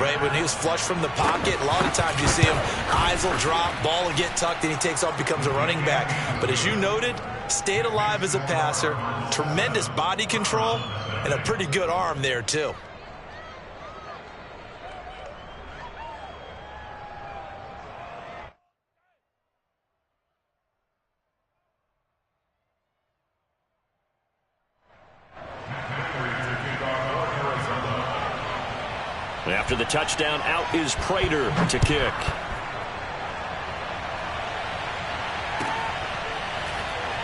right? When he was flush from the pocket, a lot of times you see him, eyes will drop, ball will get tucked, and he takes off, becomes a running back. But as you noted, stayed alive as a passer, tremendous body control, and a pretty good arm there, too. After the touchdown, out is Prater to kick.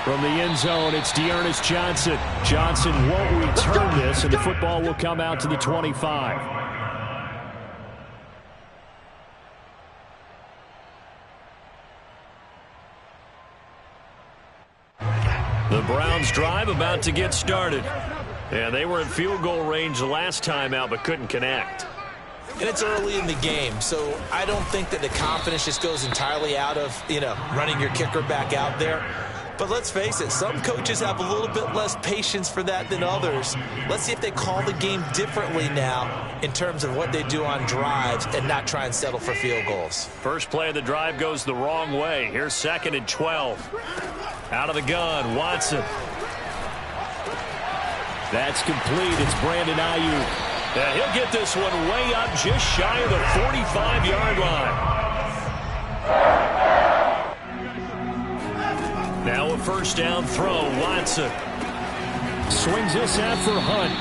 From the end zone, it's Dearness Johnson. Johnson won't return this, and the football will come out to the 25. The Browns drive about to get started. And they were in field goal range the last time out, but couldn't connect. And it's early in the game, so I don't think that the confidence just goes entirely out of, running your kicker back out there. But let's face it, some coaches have a little bit less patience for that than others. Let's see if they call the game differently now in terms of what they do on drives and not try and settle for field goals. First play of the drive goes the wrong way. Here's 2nd and 12. Out of the gun, Watson. That's complete. It's Brandon Ayuk. Yeah, he'll get this one way up just shy of the 45-yard line. Now a first down throw. Watson swings this out for Hunt.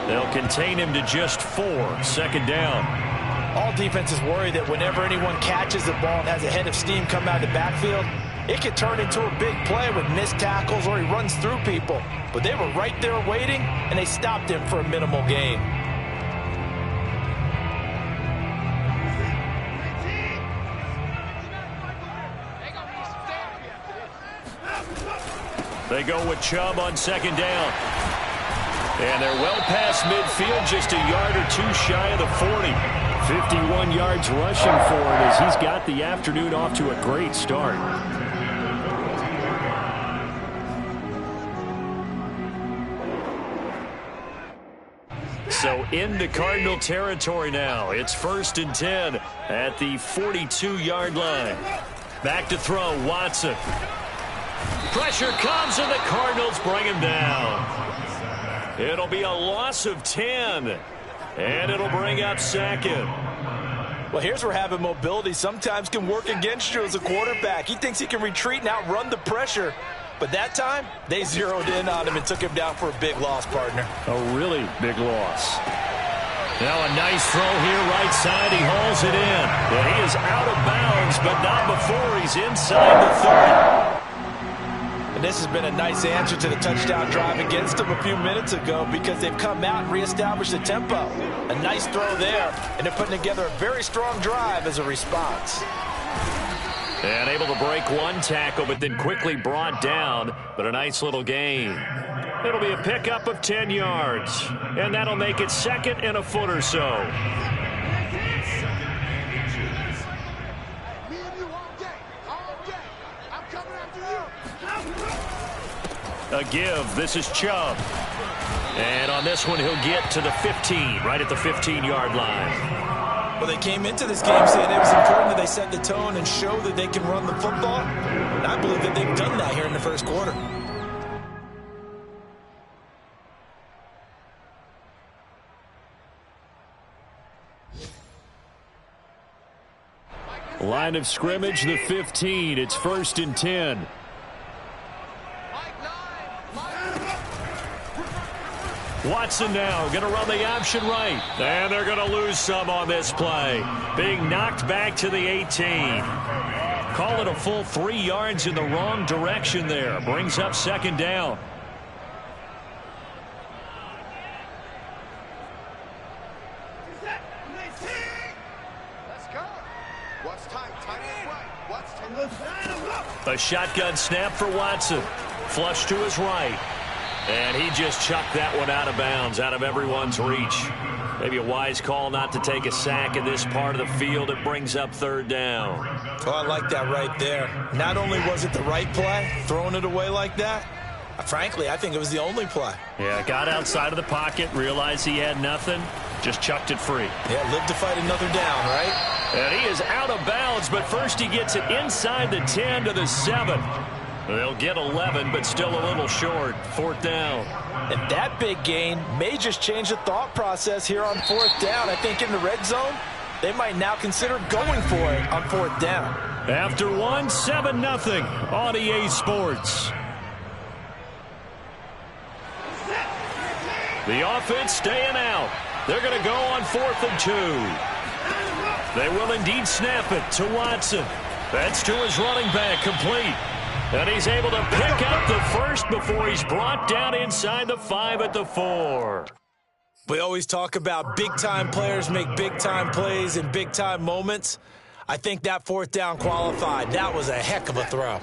They'll contain him to just 4. 2nd down. All defenses worry that whenever anyone catches the ball and has a head of steam come out of the backfield, it could turn into a big play with missed tackles or he runs through people. But they were right there waiting, and they stopped him for a minimal gain. They go with Chubb on 2nd down. And they're well past midfield, just a yard or two shy of the 40. 51 yards rushing for him as he's got the afternoon off to a great start. So into Cardinal territory now. It's 1st and 10 at the 42-yard line. Back to throw, Watson. Pressure comes, and the Cardinals bring him down. It'll be a loss of 10, and it'll bring up 2nd. Well, here's where having mobility sometimes can work against you as a quarterback. He thinks he can retreat and outrun the pressure. But that time, they zeroed in on him and took him down for a big loss, partner. A really big loss. Now a nice throw here, right side. He hauls it in. And he is out of bounds, but not before he's inside the 30. And this has been a nice answer to the touchdown drive against them a few minutes ago because they've come out and reestablished the tempo. A nice throw there, and they're putting together a very strong drive as a response. And able to break one tackle, but then quickly brought down. But a nice little gain. It'll be a pickup of 10 yards. And that'll make it 2nd and a foot or so. A give. This is Chubb. And on this one, he'll get to the 15, right at the 15-yard line. Well, they came into this game saying it was important that they set the tone and show that they can run the football. And I believe that they've done that here in the first quarter. Line of scrimmage, the 15. It's 1st and 10. Watson now going to run the option right. And they're going to lose some on this play. Being knocked back to the 18. Call it a full 3 yards in the wrong direction there. Brings up 2nd down. A shotgun snap for Watson. Flush to his right. And he just chucked that one out of bounds, out of everyone's reach. Maybe a wise call not to take a sack in this part of the field. It brings up 3rd down. Oh, I like that right there. Not only was it the right play, throwing it away like that, frankly, I think it was the only play. Yeah, got outside of the pocket, realized he had nothing, Just chucked it free. Yeah, live to fight another down, right? And he is out of bounds, but first he gets it inside the 10 to the 7. They'll get 11, but still a little short. 4th down. And that big gain may just change the thought process here on 4th down. I think in the red zone, they might now consider going for it on 4th down. After 1, 7-0 on EA Sports. The offense staying out. They're going to go on 4th and 2. They will indeed snap it to Watson. That's to his running back, complete. And he's able to pick up the first before he's brought down inside the 5 at the 4. We always talk about big-time players make big-time plays in big-time moments. I think that 4th down qualified. That was a heck of a throw.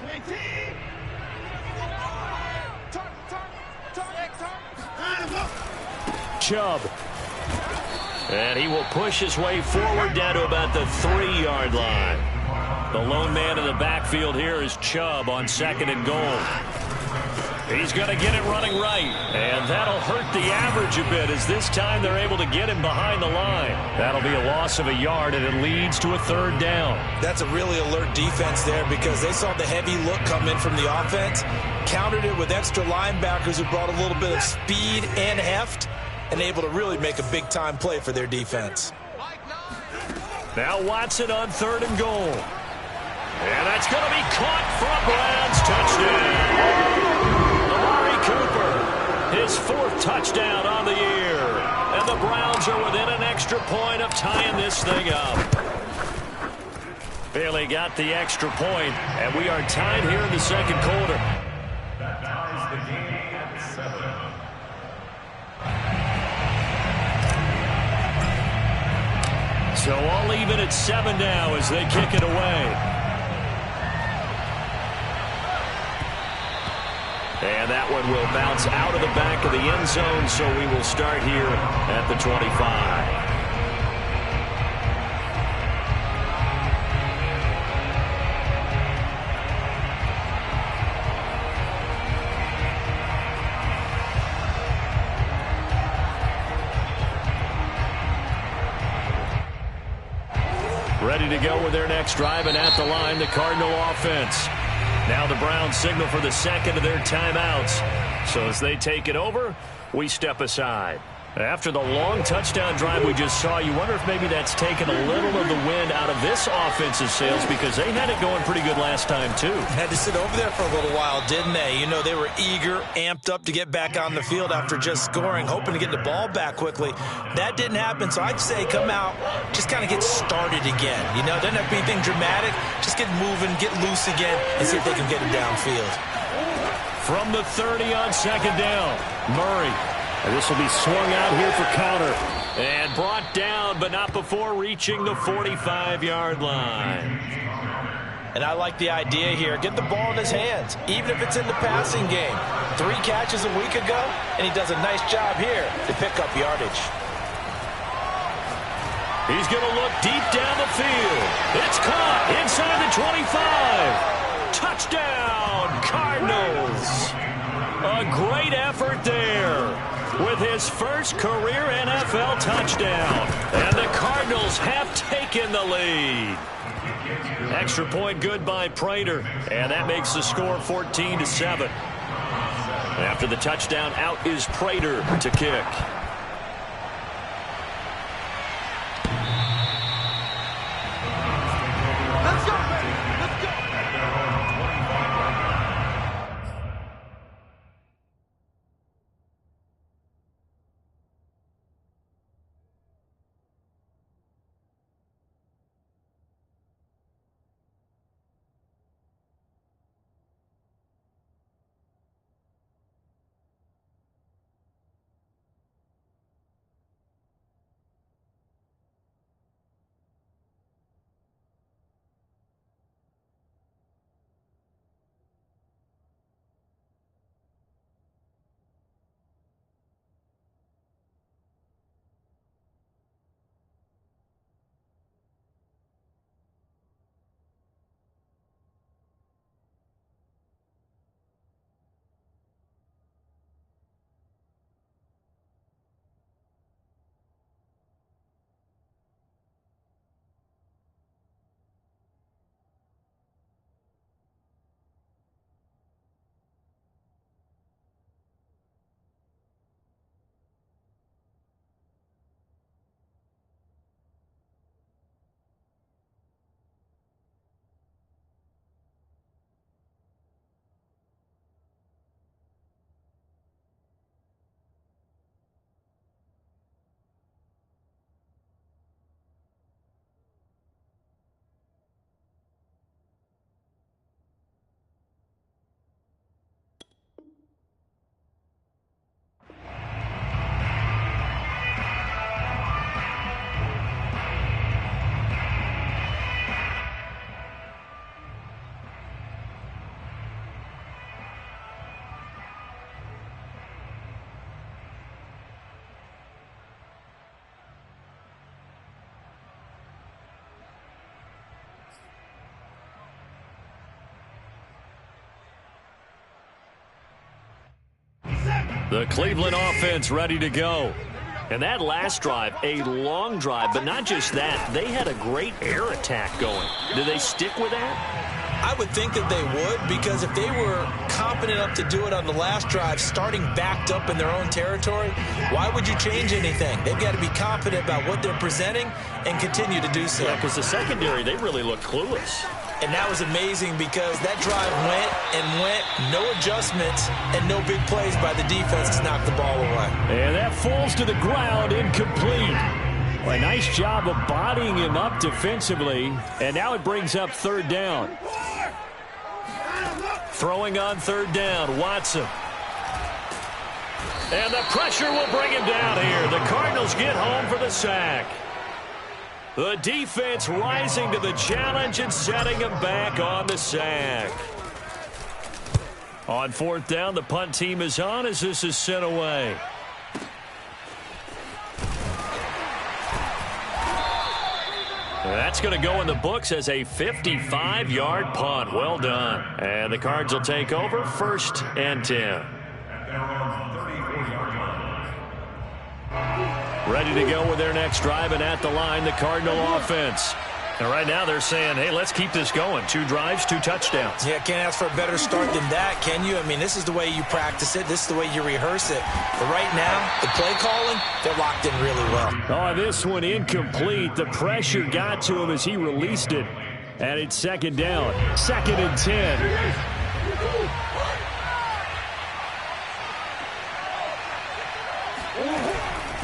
Chubb. And he will push his way forward down to about the 3-yard line. The lone man in the backfield here is Chubb on 2nd and goal. He's going to get it running right. And that'll hurt the average a bit as this time they're able to get him behind the line. That'll be a loss of a yard, and it leads to a 3rd down. That's a really alert defense there because they saw the heavy look come in from the offense, countered it with extra linebackers who brought a little bit of speed and heft, and able to really make a big-time play for their defense. Now Watson on 3rd and goal. And that's going to be caught for a Browns touchdown. Amari Cooper, his 4th touchdown on the year. And the Browns are within an extra point of tying this thing up. Bailey got the extra point, and we are tied here in the 2nd quarter. That ties the game at 7. So all even at 7 now as they kick it away. And that one will bounce out of the back of the end zone, so we will start here at the 25. Ready to go with their next drive, and at the line, the Cardinal offense. Now the Browns signal for the 2nd of their timeouts. So as they take it over, we step aside. After the long touchdown drive we just saw, you wonder if maybe that's taken a little of the wind out of this offense's sails because they had it going pretty good last time too. Had to sit over there for a little while, didn't they? You know, they were eager, amped up to get back on the field after just scoring, hoping to get the ball back quickly. That didn't happen, so I'd say come out, just kind of get started again. You know, doesn't have to be anything dramatic. Just get moving, get loose again, and see if they can get it downfield. From the 30 on 2nd down, Murray. And this will be swung out here for counter. And brought down, but not before reaching the 45-yard line. And I like the idea here. Get the ball in his hands, even if it's in the passing game. 3 catches a week ago, and he does a nice job here to pick up yardage. He's going to look deep down the field. It's caught inside the 25. Touchdown, Cardinals. A great effort there with his first career NFL touchdown. And the Cardinals have taken the lead. Extra point good by Prater. And that makes the score 14-7. After the touchdown, out is Prater to kick. The Cleveland offense ready to go. And that last drive, a long drive, but not just that. They had a great air attack going. Do they stick with that? I would think that they would, because if they were confident enough to do it on the last drive, starting backed up in their own territory, why would you change anything? They've got to be confident about what they're presenting and continue to do so. Yeah, because the secondary, they really look clueless. And that was amazing because that drive went and went, no adjustments, and no big plays by the defense to knock the ball away. And that falls to the ground, incomplete. Well, a nice job of bodying him up defensively, and now it brings up third down. Throwing on third down, Watson. And the pressure will bring him down here. The Cardinals get home for the sack. The defense rising to the challenge and setting him back on the sack. On fourth down, the punt team is on as this is sent away. That's going to go in the books as a 55-yard punt. Well done. And the Cards will take over, 1st and 10. Ready to go with their next drive, and at the line, the Cardinal offense. And right now they're saying, hey, let's keep this going. 2 drives, 2 touchdowns. Yeah, can't ask for a better start than that, can you? I mean, this is the way you practice it. This is the way you rehearse it. But right now, the play calling, they're locked in really well. Oh, this one incomplete. The pressure got to him as he released it. And it's second down. 2nd and 10.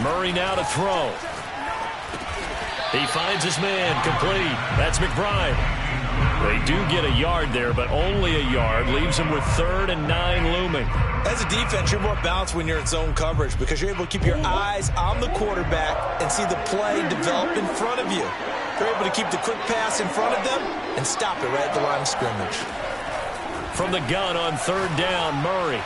Murray now to throw. He finds his man, complete. That's McBride. They do get a yard there, but only a yard. Leaves him with 3rd and 9 looming. As a defense, you're more balanced when you're in zone coverage because you're able to keep your eyes on the quarterback and see the play develop in front of you. You're able to keep the quick pass in front of them and stop it right at the line of scrimmage. From the gun on 3rd down, Murray.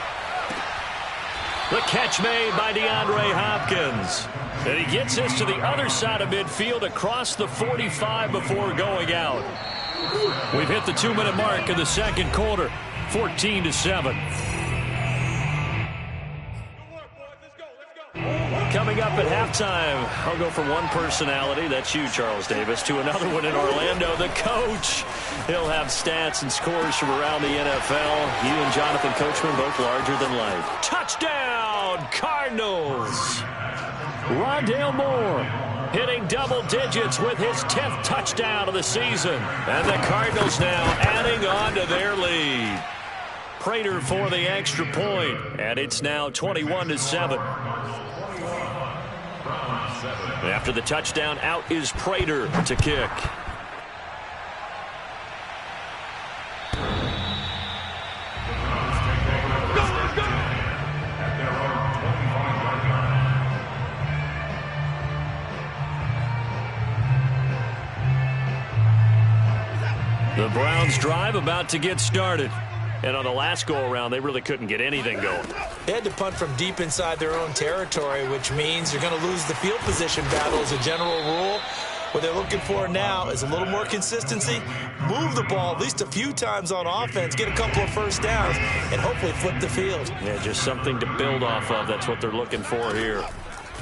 The catch made by DeAndre Hopkins. And he gets this to the other side of midfield across the 45 before going out. We've hit the 2-minute mark in the second quarter, 14-7. Coming up at halftime, I'll go from one personality, that's you, Charles Davis, to another one in Orlando, the coach. He'll have stats and scores from around the NFL. You and Jonathan Coachman both larger than life. Touchdown, Cardinals! Rondale Moore hitting double digits with his 10th touchdown of the season. And the Cardinals now adding on to their lead. Prater for the extra point, and it's now 21-7. After the touchdown, out is Prater to kick. The Browns drive about to get started. And on the last go-around, they really couldn't get anything going. They had to punt from deep inside their own territory, which means you're going to lose the field position battle as a general rule. What they're looking for now is a little more consistency, move the ball at least a few times on offense, get a couple of first downs, and hopefully flip the field. Yeah, just something to build off of. That's what they're looking for here.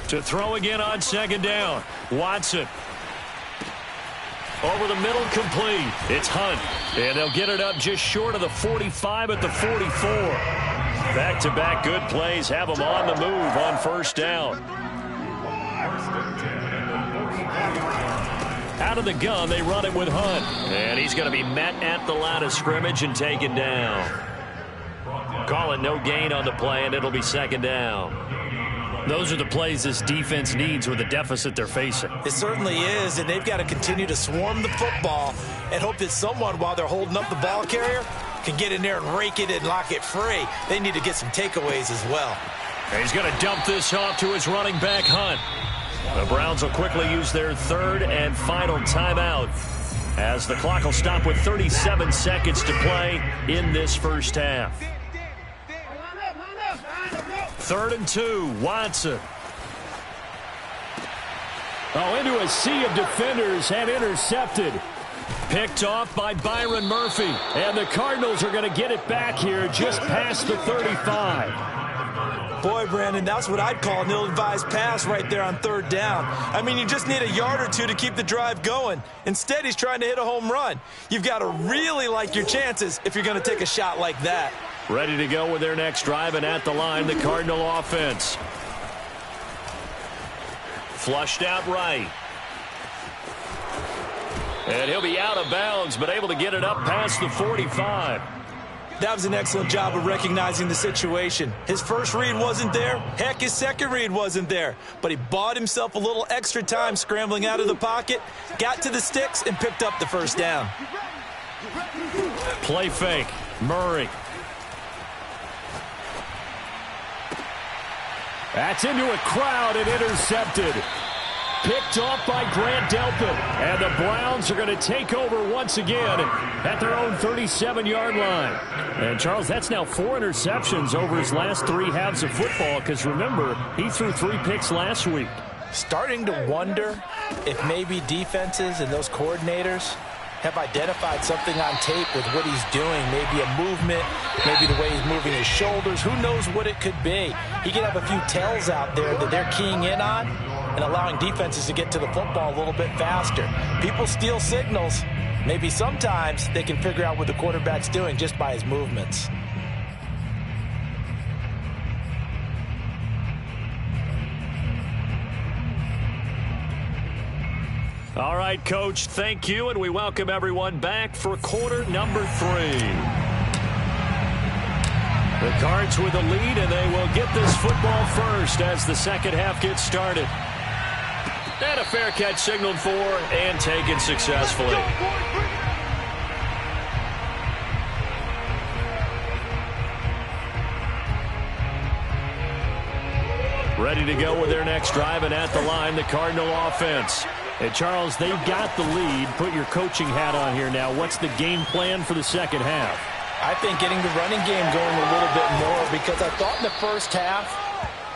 To throw again on 2nd down, Watson. Over the middle, complete. It's Hunt. And they'll get it up just short of the 45 at the 44. Back-to-back good plays have them on the move on 1st down. Out of the gun, they run it with Hunt. And he's going to be met at the line of scrimmage and taken down. Call it no gain on the play, and it'll be 2nd down. Those are the plays this defense needs with the deficit they're facing. It certainly is, and they've got to continue to swarm the football and hope that someone, while they're holding up the ball carrier, can get in there and rake it and lock it free. They need to get some takeaways as well. And he's going to dump this off to his running back, Hunt. The Browns will quickly use their 3rd and final timeout as the clock will stop with 37 seconds to play in this first half. 3rd and 2, Watson. Oh, into a sea of defenders and intercepted. Picked off by Byron Murphy. And the Cardinals are going to get it back here just past the 35. Boy, Brandon, that's what I'd call an ill-advised pass right there on third down. I mean, you just need a yard or two to keep the drive going. Instead, he's trying to hit a home run. You've got to really like your chances if you're going to take a shot like that. Ready to go with their next drive, and at the line, the Cardinal offense. Flushed out right. And he'll be out of bounds, but able to get it up past the 45. That was an excellent job of recognizing the situation. His first read wasn't there. Heck, his second read wasn't there. But he bought himself a little extra time scrambling out of the pocket, got to the sticks, and picked up the first down. Play fake. Murray. That's into a crowd and intercepted. Picked off by Grant Delpit. And the Browns are going to take over once again at their own 37-yard line. And, Charles, that's now 4 interceptions over his last 3 halves of football because, remember, he threw 3 picks last week. Starting to wonder if maybe defenses and those coordinators have identified something on tape with what he's doing. Maybe a movement, maybe the way he's moving his shoulders. Who knows what it could be? He could have a few tells out there that they're keying in on and allowing defenses to get to the football a little bit faster. People steal signals. Maybe sometimes they can figure out what the quarterback's doing just by his movements. All right, Coach, thank you, and we welcome everyone back for quarter number 3. The Cards with the lead, and they will get this football first as the second half gets started. And a fair catch signaled for and taken successfully. Ready to go with their next drive, and at the line, the Cardinal offense. And, Charles, they've got the lead. Put your coaching hat on here now. What's the game plan for the second half? I think getting the running game going a little bit more, because I thought in the first half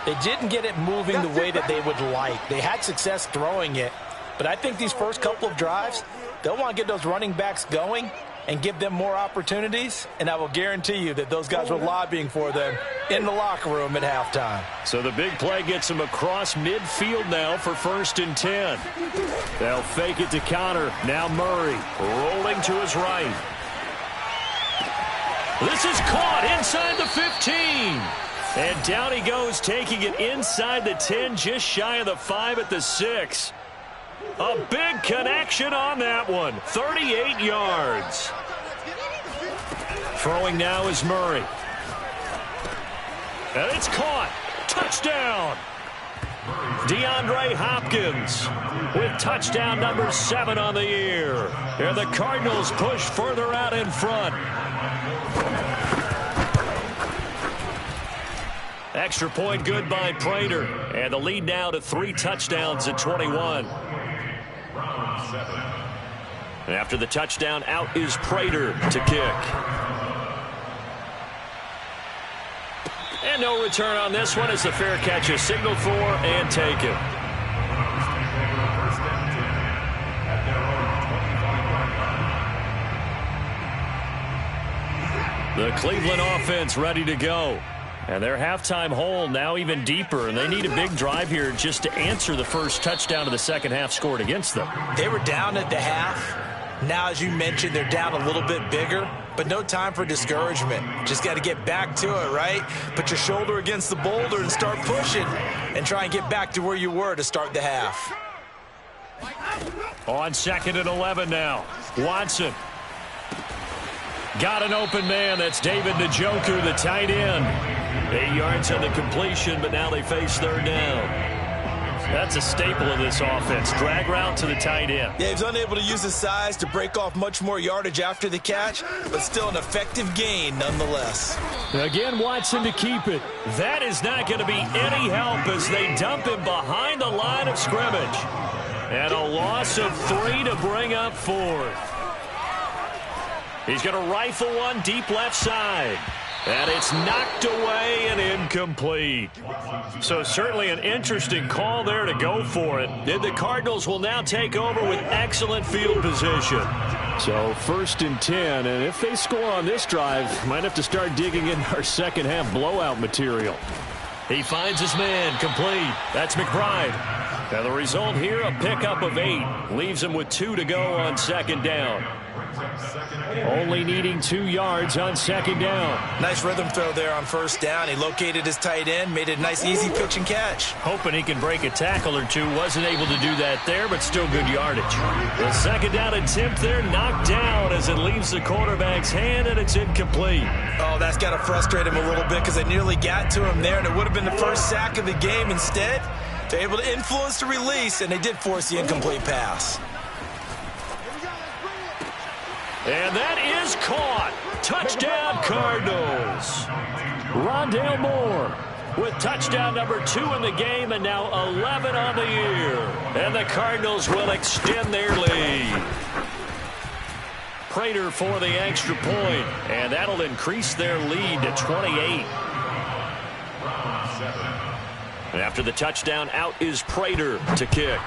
they didn't get it moving the way that they would like. They had success throwing it, but I think these first couple of drives, they'll want to get those running backs going and give them more opportunities, and I will guarantee you that those guys were lobbying for them in the locker room at halftime. So the big play gets them across midfield now for 1st and 10. They'll fake it to Connor. Now Murray rolling to his right. This is caught inside the 15. And down he goes, taking it inside the 10, just shy of the 5 at the 6. A big connection on that one. 38 yards. Throwing now is Murray. And it's caught. Touchdown. DeAndre Hopkins with touchdown number 7 on the year. And the Cardinals push further out in front. Extra point good by Prater. And the lead now to 3 touchdowns at 21. And after the touchdown, out is Prater to kick. And no return on this one as the fair catch is signaled for and taken. The Cleveland offense ready to go. And their halftime hole now even deeper, and they need a big drive here just to answer the first touchdown of the second half scored against them. They were down at the half. Now, as you mentioned, they're down a little bit bigger, but no time for discouragement. Just got to get back to it, right? Put your shoulder against the boulder and start pushing and try and get back to where you were to start the half. On 2nd and 11 now. Watson. Got an open man. That's David Njoku, the tight end. 8 yards on the completion, but now they face 3rd down. That's a staple of this offense. Drag route to the tight end. Yeah, he's unable to use his size to break off much more yardage after the catch, but still an effective gain nonetheless. Again, Watson to keep it. That is not going to be any help as they dump him behind the line of scrimmage. And a loss of 3 to bring up 4th. He's going to rifle one deep left side. And it's knocked away and incomplete. So certainly an interesting call there to go for it. And the Cardinals will now take over with excellent field position. So 1st and 10, and if they score on this drive, might have to start digging in our second half blowout material. He finds his man, complete. That's McBride. And the result here, a pickup of 8. Leaves him with 2 to go on second down. Only needing 2 yards on second down. Nice rhythm throw there on first down. He located his tight end, made it a nice, easy pitch and catch. Hoping he can break a tackle or two. Wasn't able to do that there, but still good yardage. The second down attempt there knocked down as it leaves the quarterback's hand, and it's incomplete. Oh, that's got to frustrate him a little bit because they nearly got to him there, and it would have been the first sack of the game. Instead, they're able to influence the release, and they did force the incomplete pass. And that is caught. Touchdown, Cardinals. Rondale Moore with touchdown number 2 in the game and now 11 on the year. And the Cardinals will extend their lead. Prater for the extra point, and that'll increase their lead to 28. And after the touchdown, out is Prater to kick.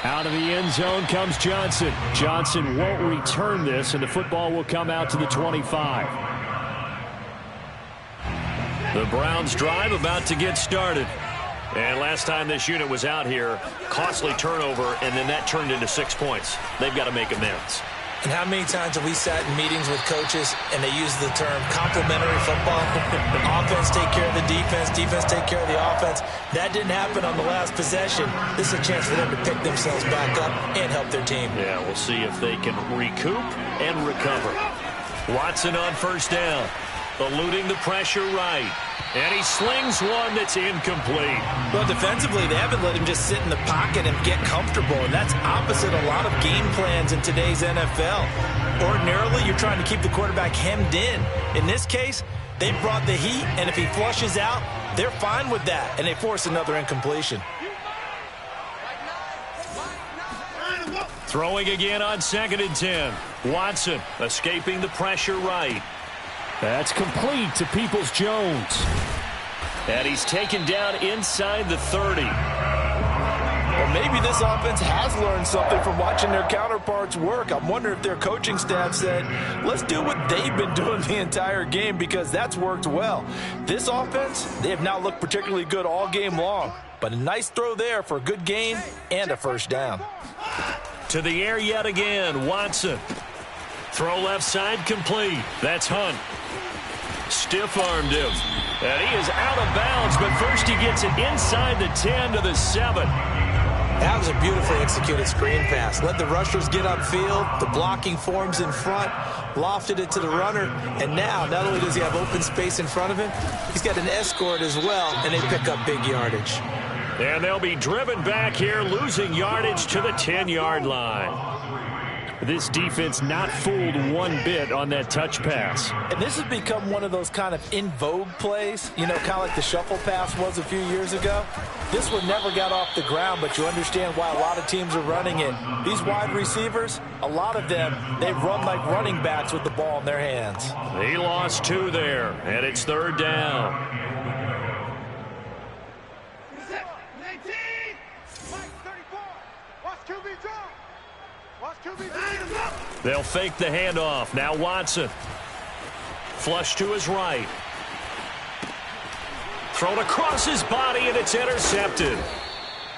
Out of the end zone comes Johnson. Johnson won't return this, and the football will come out to the 25. The Browns drive about to get started. And last time this unit was out here, costly turnover, and then that turned into 6 points. They've got to make amends. And how many times have we sat in meetings with coaches and they use the term complementary football? Offense take care of the defense, defense take care of the offense. That didn't happen on the last possession. This is a chance for them to pick themselves back up and help their team. Yeah, we'll see if they can recoup and recover. Watson on first down, eluding the pressure right. And he slings one that's incomplete. Well, defensively, they haven't let him just sit in the pocket and get comfortable, and that's opposite a lot of game plans in today's NFL. Ordinarily, you're trying to keep the quarterback hemmed in. In this case, they brought the heat, and if he flushes out, they're fine with that, and they force another incompletion. Throwing again on 2nd and 10. Watson escaping the pressure right. That's complete to Peoples-Jones. And he's taken down inside the 30. Well, maybe this offense has learned something from watching their counterparts work. I'm wondering if their coaching staff said, let's do what they've been doing the entire game, because that's worked well. This offense, they have not looked particularly good all game long. But a nice throw there for a good gain and a first down. To the air yet again, Watson. Throw left side complete. That's Hunt. Stiff-armed him. And he is out of bounds, but first he gets it inside the 10 to the 7. That was a beautifully executed screen pass. Let the rushers get upfield. The blocking forms in front. Lofted it to the runner. And now, not only does he have open space in front of him, he's got an escort as well, and they pick up big yardage. And they'll be driven back here, losing yardage to the 10-yard line. This defense not fooled one bit on that touch pass. And this has become one of those kind of in vogue plays, you know, kind of like the shuffle pass was a few years ago. This one never got off the ground, but you understand why a lot of teams are running it. These wide receivers, a lot of them, they run like running backs with the ball in their hands. He lost 2 there, and it's 3rd down. They'll fake the handoff. Now Watson. Flush to his right. Thrown across his body, and it's intercepted.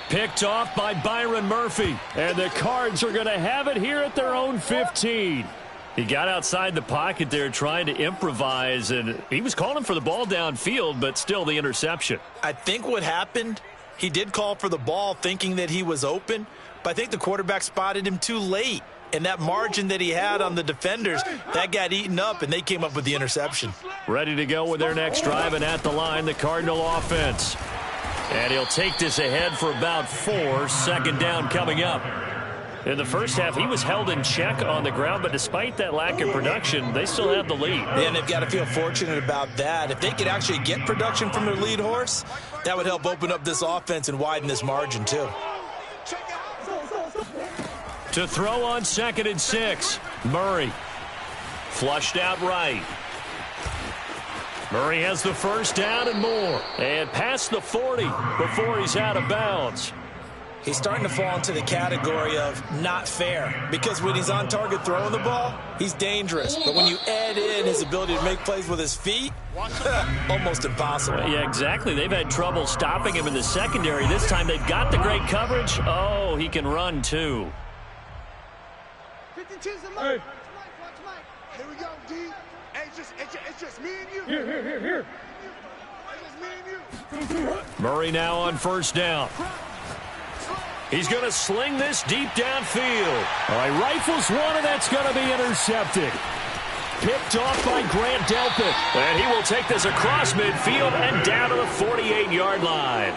Picked off by Byron Murphy. And the Cards are going to have it here at their own 15. He got outside the pocket there trying to improvise, and he was calling for the ball downfield, but still the interception. I think what happened, he did call for the ball thinking that he was open, but I think the quarterback spotted him too late. And that margin that he had on the defenders, that got eaten up, and they came up with the interception. Ready to go with their next drive, and at the line, the Cardinal offense. And he'll take this ahead for about 4. 2nd down coming up. In the first half, he was held in check on the ground, but despite that lack of production, they still have the lead. And they've got to feel fortunate about that. If they could actually get production from their lead horse, that would help open up this offense and widen this margin, too. To throw on 2nd and 6. Murray. Flushed out right. Murray has the first down and more. And past the 40 before he's out of bounds. He's starting to fall into the category of not fair, because when he's on target throwing the ball, he's dangerous. But when you add in his ability to make plays with his feet, almost impossible. Yeah, exactly. They've had trouble stopping him in the secondary. This time they've got the great coverage. Oh, he can run too. 52's the mic. Watch Mike. Here we go, D. Hey, it's just me and you. Here. It's just me and you. Murray now on first down. He's going to sling this deep downfield. All right, rifles one, and that's going to be intercepted. Picked off by Grant Delpit. And he will take this across midfield and down to the 48-yard line.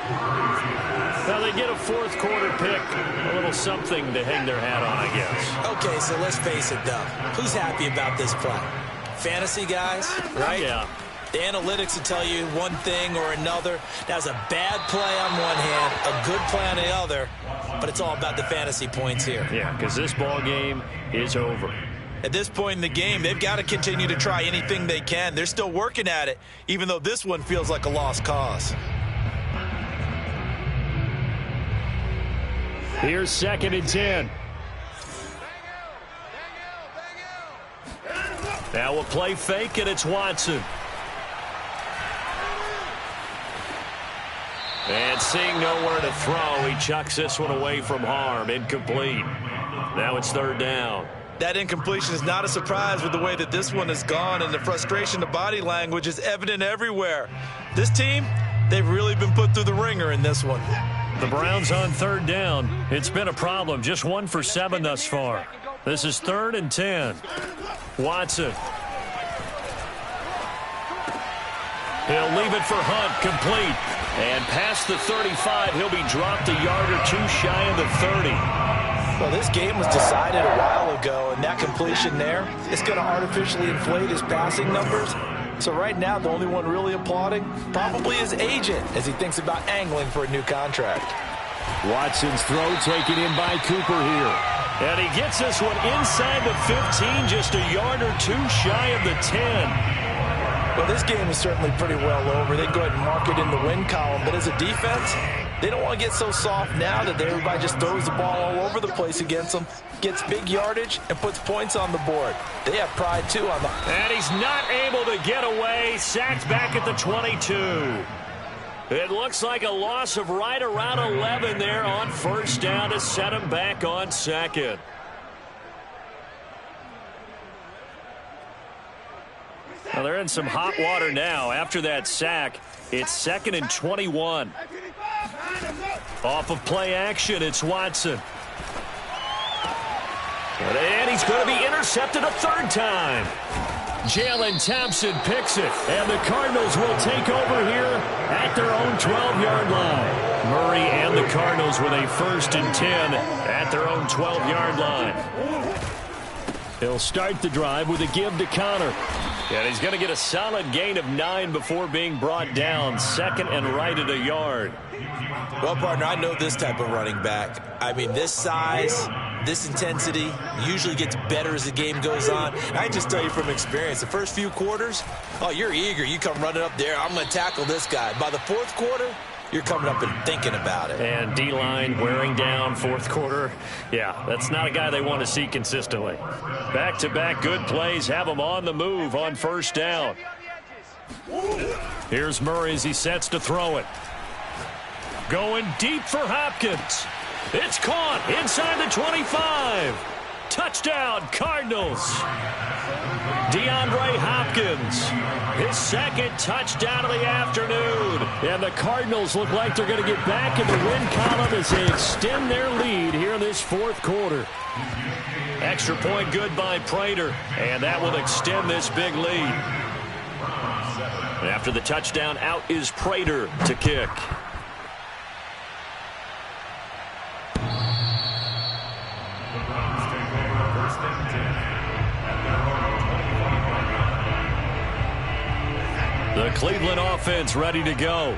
Now they get a fourth quarter pick. A little something to hang their hat on, I guess. Okay, so let's face it, though. Who's happy about this play? Fantasy guys, right? Yeah. The analytics will tell you one thing or another. That was a bad play on one hand, a good play on the other, but it's all about the fantasy points here. Yeah, because this ball game is over. At this point in the game, they've got to continue to try anything they can. They're still working at it, even though this one feels like a lost cause. Here's 2nd and 10. Now we'll play fake, and it's Watson. And seeing nowhere to throw, he chucks this one away from harm. Incomplete. Now it's 3rd down. That incompletion is not a surprise with the way that this one has gone, and the frustration, the body language is evident everywhere. This team, they've really been put through the ringer in this one. The Browns on 3rd down. It's been a problem. Just 1 for 7 thus far. This is 3rd and 10. Watson. He'll leave it for Hunt, complete. And past the 35, he'll be dropped a yard or two shy of the 30. Well, this game was decided a while ago, and that completion there is going to artificially inflate his passing numbers. So right now, the only one really applauding probably his agent as he thinks about angling for a new contract. Watson's throw taken in by Cooper here. And he gets this one inside the 15, just a yard or two shy of the 10. Well, this game is certainly pretty well over. They go ahead and mark it in the win column. But as a defense, they don't want to get so soft now that everybody just throws the ball all over the place against them, gets big yardage, and puts points on the board. They have pride, too, on the... And he's not able to get away. Sacked back at the 22. It looks like a loss of right around 11 there on first down to set him back on 2nd. Well, they're in some hot water now. After that sack, it's 2nd and 21. Off of play action, it's Watson. And he's going to be intercepted a 3rd time. Jalen Thompson picks it, and the Cardinals will take over here at their own 12-yard line. Murray and the Cardinals with a 1st and 10 at their own 12-yard line. He'll start the drive with a give to Connor. And he's going to get a solid gain of 9 before being brought down. 2nd and right at a yard. Well, partner, I know this type of running back. I mean, this size, this intensity usually gets better as the game goes on. And I can just tell you from experience, the first few quarters, oh, you're eager. You come running up there. I'm going to tackle this guy. By the 4th quarter, you're coming up and thinking about it. And D-line wearing down 4th quarter. Yeah, that's not a guy they want to see consistently. Back-to-back good plays have him on the move on first down. Here's Murray as he sets to throw it. Going deep for Hopkins. It's caught inside the 25. Touchdown, Cardinals. DeAndre Hopkins, his 2nd touchdown of the afternoon. And the Cardinals look like they're going to get back in the win column as they extend their lead here in this 4th quarter. Extra point good by Prater, and that will extend this big lead. After the touchdown, out is Prater to kick. The Cleveland offense ready to go.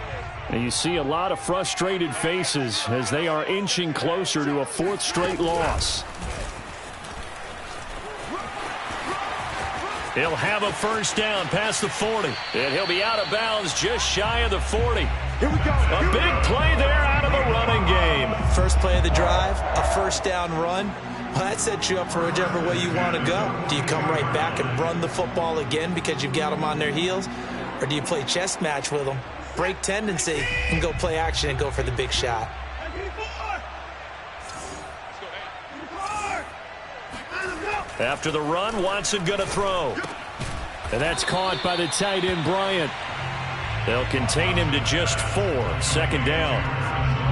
And you see a lot of frustrated faces as they are inching closer to a 4th straight loss. He'll have a first down past the 40. And he'll be out of bounds just shy of the 40. Here we go. A big play there out of the running game. First play of the drive, a first down run. Well, that sets you up for whichever way you want to go. Do you come right back and run the football again because you've got them on their heels? Or do you play chess match with them, break tendency, and go play action and go for the big shot? After the run, Watson going to throw. And that's caught by the tight end, Bryant. They'll contain him to just 4. Second down.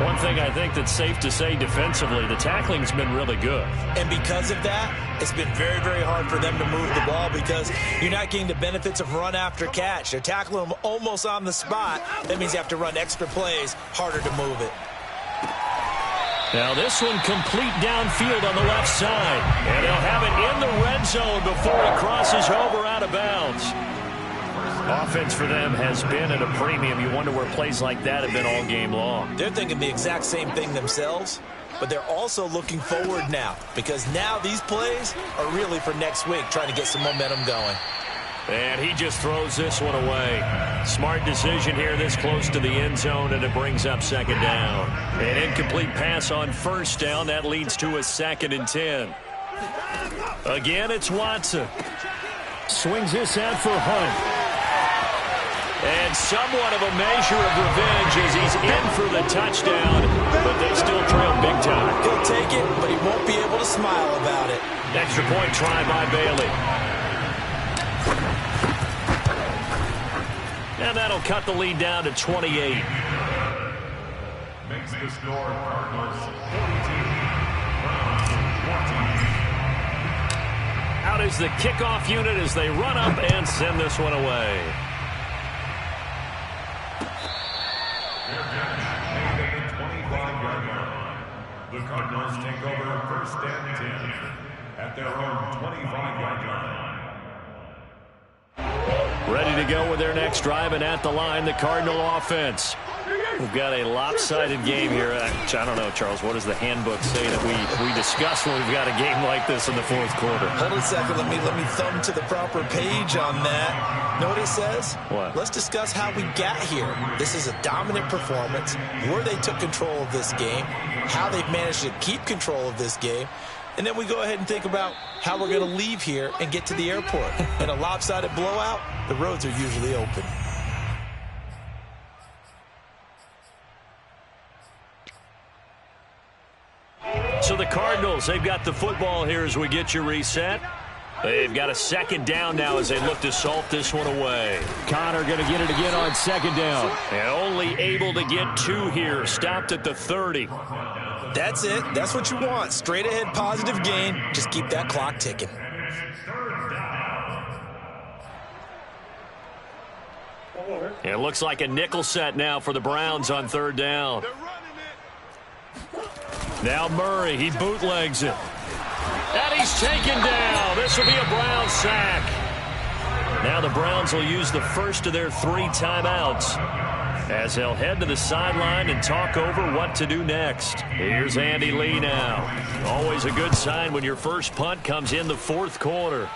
One thing I think that's safe to say defensively, the tackling's been really good. And because of that, it's been very, very hard for them to move the ball because you're not getting the benefits of run after catch. They're tackling them almost on the spot. That means you have to run extra plays, harder to move it. Now this one complete downfield on the left side. And they'll have it in the red zone before he crosses over out of bounds. Offense for them has been at a premium. You wonder where plays like that have been all game long. They're thinking the exact same thing themselves, but they're also looking forward now because now these plays are really for next week, trying to get some momentum going. And he just throws this one away. Smart decision here this close to the end zone, and it brings up second down. An incomplete pass on first down. That leads to a 2nd and 10. Again, it's Watson. Swings this out for Hunt. And somewhat of a measure of revenge as he's in for the touchdown, but they still trail big time. He'll take it, but he won't be able to smile about it. Extra point try by Bailey. And that'll cut the lead down to 28. Makes the score Cardinals 42, Browns 20. Out is the kickoff unit as they run up and send this one away. The Cardinals take over 1st and 10 at their own 25-yard line. Ready to go with their next drive, and at the line, the Cardinal offense. We've got a lopsided game here. I don't know, Charles, what does the handbook say that we discuss when we've got a game like this in the 4th quarter? Hold on a second. Let me thumb to the proper page on that. Know what it says? What? Let's discuss how we got here. This is a dominant performance, where they took control of this game, how they've managed to keep control of this game, and then we go ahead and think about how we're going to leave here and get to the airport. In a lopsided blowout, the roads are usually open. So the Cardinals, they've got the football here as we get you reset. They've got a 2nd down now as they look to salt this one away. Connor going to get it again on 2nd down. And only able to get 2 here. Stopped at the 30. That's it. That's what you want. Straight ahead positive gain. Just keep that clock ticking. It looks like a nickel set now for the Browns on 3rd down. Now Murray, he bootlegs it. And he's taken down. This will be a Browns sack. Now the Browns will use the first of their 3 timeouts as they'll head to the sideline and talk over what to do next. Here's Andy Lee now. Always a good sign when your first punt comes in the 4th quarter.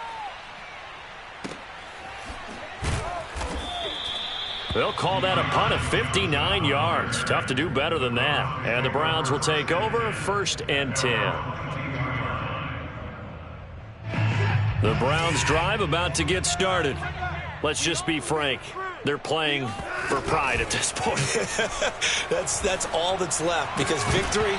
They'll call that a punt of 59 yards. Tough to do better than that. And the Browns will take over 1st and 10. The Browns drive about to get started. Let's just be frank. They're playing for pride at this point. That's all that's left because victory,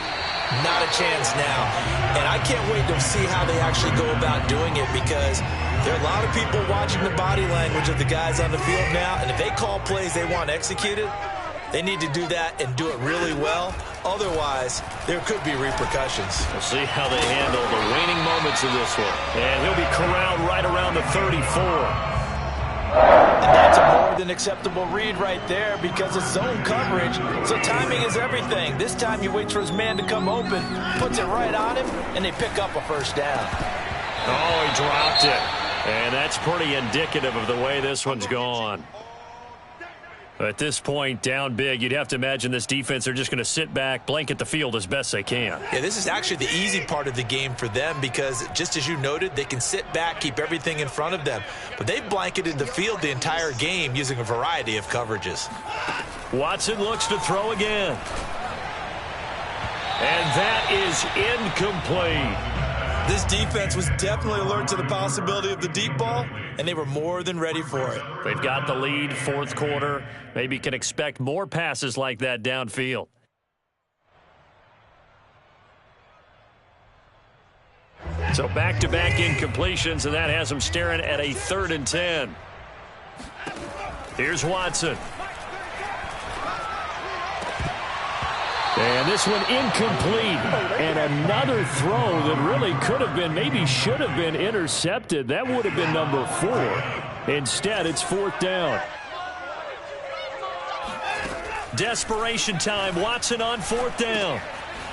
not a chance now. And I can't wait to see how they actually go about doing it because there are a lot of people watching the body language of the guys on the field now, and if they call plays they want executed, they need to do that and do it really well. Otherwise, there could be repercussions. We'll see how they handle the waning moments of this one. And he'll be corralled right around the 34. And that's a more than acceptable read right there because it's zone coverage, so timing is everything. This time he waits for his man to come open, puts it right on him, and they pick up a 1st down. Oh, he dropped it. And that's pretty indicative of the way this one's gone. At this point, down big, you'd have to imagine this defense are just going to sit back, blanket the field as best they can. Yeah, this is actually the easy part of the game for them because, just as you noted, they can sit back, keep everything in front of them. But they've blanketed the field the entire game using a variety of coverages. Watson looks to throw again. And that is incomplete. This defense was definitely alert to the possibility of the deep ball, and they were more than ready for it. They've got the lead, fourth quarter. Maybe can expect more passes like that downfield. So back-to-back incompletions, and that has them staring at a 3rd and 10. Here's Watson. And this one incomplete. And another throw that really could have been, maybe should have been intercepted. That would have been number 4. Instead, it's 4th down. Desperation time. Watson on 4th down.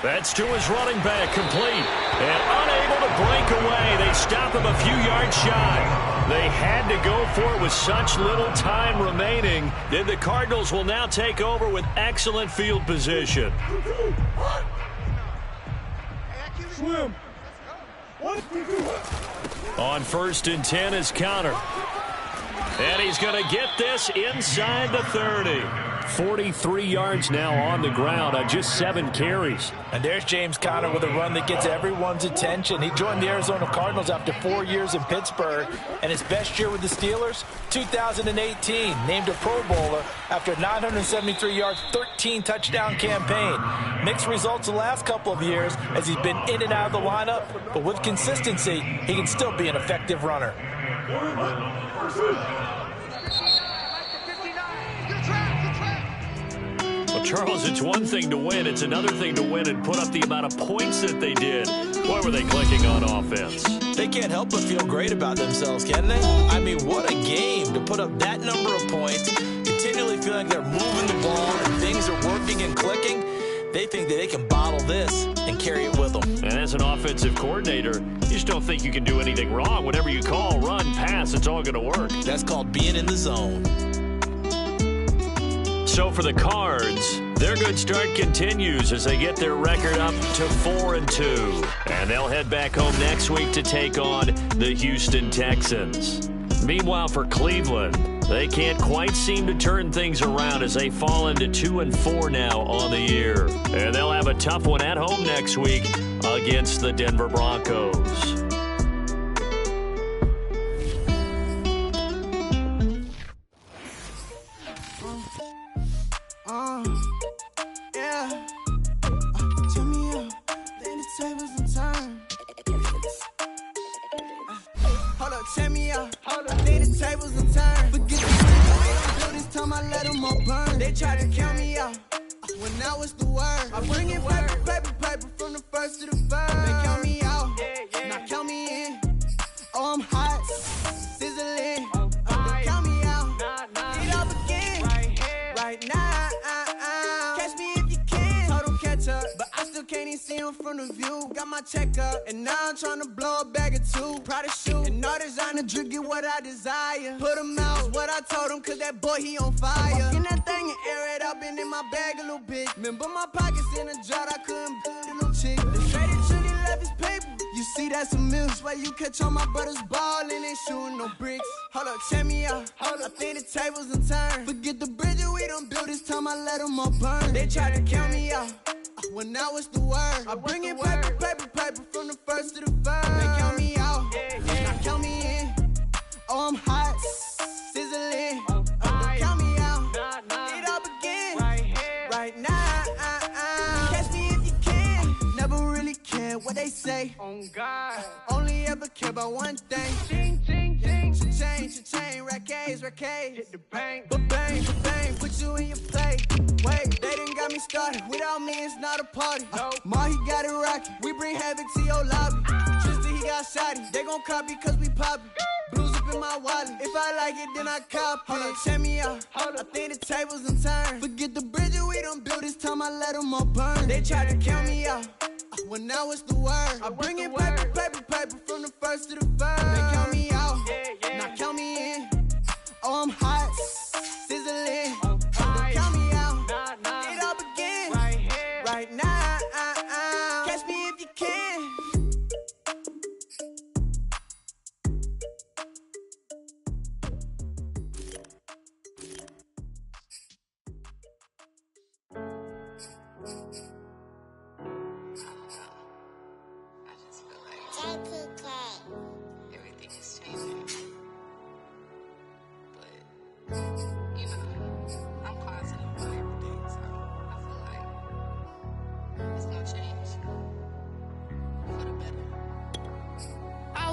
That's to his running back, complete. And unable to break away. They stop him a few yards shy. They had to go for it with such little time remaining. Then the Cardinals will now take over with excellent field position. On 1st and 10 is Counter. And he's going to get this inside the 30. 43 yards now on the ground on just 7 carries. And there's James Conner with a run that gets everyone's attention. He joined the Arizona Cardinals after 4 years in Pittsburgh, and his best year with the Steelers, 2018, named a Pro Bowler after a 973-yard, 13-touchdown campaign. Mixed results the last couple of years as he's been in and out of the lineup, but with consistency, he can still be an effective runner. Well, Charles, it's one thing to win. It's another thing to win and put up the amount of points that they did. Boy, were they clicking on offense. They can't help but feel great about themselves, can they? I mean, what a game to put up that number of points, continually feeling they're moving the ball and things are working and clicking. They think that they can bottle this and carry it with them. And as an offensive coordinator, you just don't think you can do anything wrong. Whatever you call, run, pass, it's all going to work. That's called being in the zone. So for the Cards, their good start continues as they get their record up to 4-2. And they'll head back home next week to take on the Houston Texans. Meanwhile, for Cleveland, they can't quite seem to turn things around as they fall into 2-4 now on the year. And they'll have a tough one at home next week against the Denver Broncos. They tried to count me out when I was the word. I bring it paper from the first to the third. They count me out, now count me in. Oh, I'm hot, sizzling. They count me out, get up again, right now. Catch me if you can. Told them catch up, but I still can't even see them from the view. Got my check up, and now I'm trying to blow a bag or 2. Proud of shoe, and all designer drip, get what I desire. Put him out, what I told him, cause that boy, he on fire. Walk in that thing and air it up, and in my bag a little bit. Remember my pockets in a jar, I couldn't build a little chick. The straight and truly left his paper. You see, that's a mill. Swear you catch all my brothers ballin', ain't shooting no bricks. Hold up, check me out. I think the tables done turned. Forget the bridge that we done built, this time I let them all burn. They tried to count me out when I was the word. I bring it paper from the first to the third. They count me out, now count me in. Oh, I'm hot, sizzling. Don't count me out, get up again, right now. Catch me if you can. Never really care what they say. Oh God, only ever care about one thing. Ching, ching, ching. Cha-ching, rackets. Hit the bank, bang, put you in your play. Wait, they done got me started. Without me, it's not a party. Ma, he got it rockin'. We bring havoc to your lobby. Tristan, he got shotty. They gon' copy cause we poppin'. Blues up in my wallet. If I like it, then I cop it. Hold up, check me out. I think the tables done turned. Forget the bridge that we done built, this time I let them all burn. They tried to count me out when I was the word. I bring it paper from the first to the third. They count me out, now count me in. Oh, I'm hot, sizzling. Don't count me out, get up again, right now. Catch me if you can.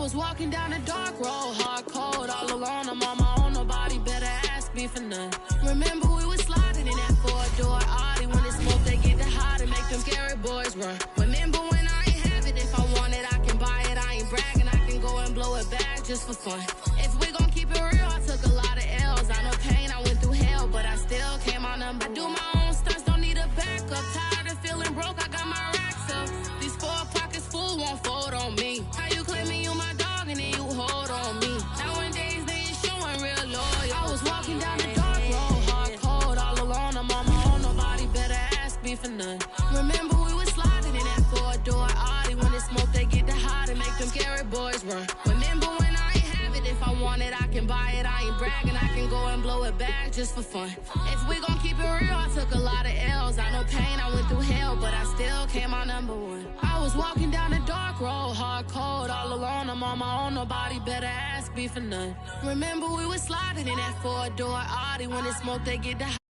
was walking down a dark road, hard cold, all alone. I'm on my own, nobody better ask me for none. Remember we was sliding in that four-door Audi. When it's smoke, they get the hot and make them scary boys run. Remember when I ain't have it, if I want it, I can buy it. I ain't bragging, I can go and blow it back just for fun. If we gon' keep it real, I took a lot of L's. I know pain, I went through hell, but I still came on number. I do my own stunts, don't need a backup. Tired of feeling broke, I got my racks up. These 4 pockets full won't fold on me. How you claiming you my dog and then you hold on me? Nowadays they ain't showing real loyal. I was walking down the dark road, hard cold, all alone. I'm on my own, nobody better ask me for none. Remember we was sliding in that four-door Audi. When it's smoke, they get the hot and make them scary boys run. Remember when I ain't have it, if I want it, I can buy it. I ain't bragging, I can go and blow it back just for fun. If we gon' keep it real, I took a lot of L's. I know pain, I went through hell, but I still came out number 1. I was walking down a dark road, hard cold, all alone. I'm on my own, nobody better ask me for none. Remember we was sliding in that four-door Audi. When it's smoke, they get the